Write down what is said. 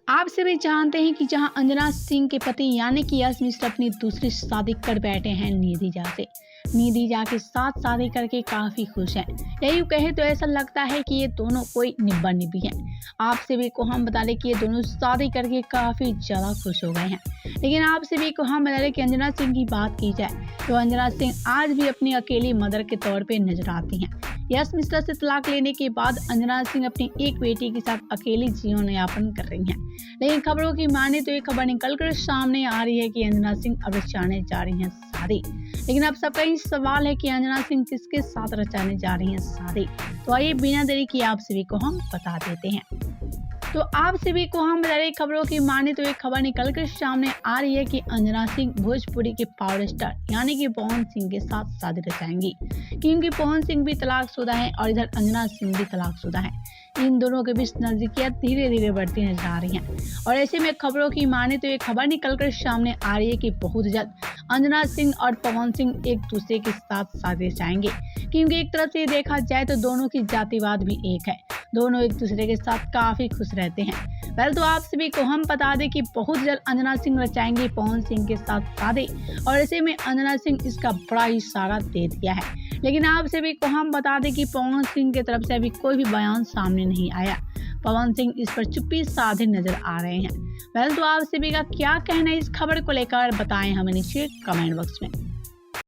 आप सभी जानते हैं कि जहां अंजना सिंह के पति यानी कि यश मिश्रा अपनी दूसरी शादी कर बैठे हैं निधि झा से। निधि झा के साथ शादी करके काफी खुश हैं। यही कहे तो ऐसा लगता है कि ये दोनों कोई निब्बा निब्बी हैं। आप सभी को हम बता दें कि ये दोनों शादी करके काफी ज्यादा खुश हो गए हैं। लेकिन आप सभी को हम बता दें कि अंजना सिंह की बात की जाए तो अंजना सिंह आज भी अपनी अकेली मदर के तौर पे नजर आती हैं। यश मिश्रा से तलाक लेने के बाद अंजना सिंह अपनी एक बेटी के साथ अकेली जीवन यापन कर रही हैं। लेकिन खबरों की माने तो ये खबर निकलकर सामने आ रही है कि अंजना सिंह अब रचाने जा रही हैं शादी। लेकिन अब सबका ही सवाल है कि अंजना सिंह किसके साथ रचाने जा रही हैं शादी। तो आइए बिना देरी किए आप सभी को हम बता देते हैं। तो आप सभी को हम बता रहे खबरों की माने तो एक खबर निकलकर सामने आ रही है कि अंजना सिंह भोजपुरी के पावर स्टार यानी कि पवन सिंह के साथ शादी रचाएंगी, क्योंकि पवन सिंह भी तलाकशुदा है और इधर अंजना सिंह भी तलाकशुदा है। इन दोनों के बीच नजदीकियां धीरे धीरे बढ़ती नजर आ रही हैं और ऐसे में खबरों की माने तो एक खबर निकलकर सामने आ रही है कि बहुत जल्द अंजना सिंह और पवन सिंह एक दूसरे के साथ शादी रचाएंगे, क्योंकि एक तरफ से देखा जाए तो दोनों की जातिवाद भी एक है। दोनों एक दूसरे के साथ काफी खुश रहते हैं। पहले तो आप सभी को हम बता दें कि बहुत जल्द अंजना सिंह रचाएंगे पवन सिंह के साथ शादी और ऐसे में अंजना सिंह इसका बड़ा ही इशारा दे दिया है। लेकिन आप सभी को हम बता दें कि पवन सिंह की तरफ से अभी कोई भी बयान सामने नहीं आया। पवन सिंह इस पर चुप्पी साधे नजर आ रहे हैं। पहले तो आप सभी का क्या कहना है इस खबर को लेकर बताएं हमें नीचे कमेंट बॉक्स में।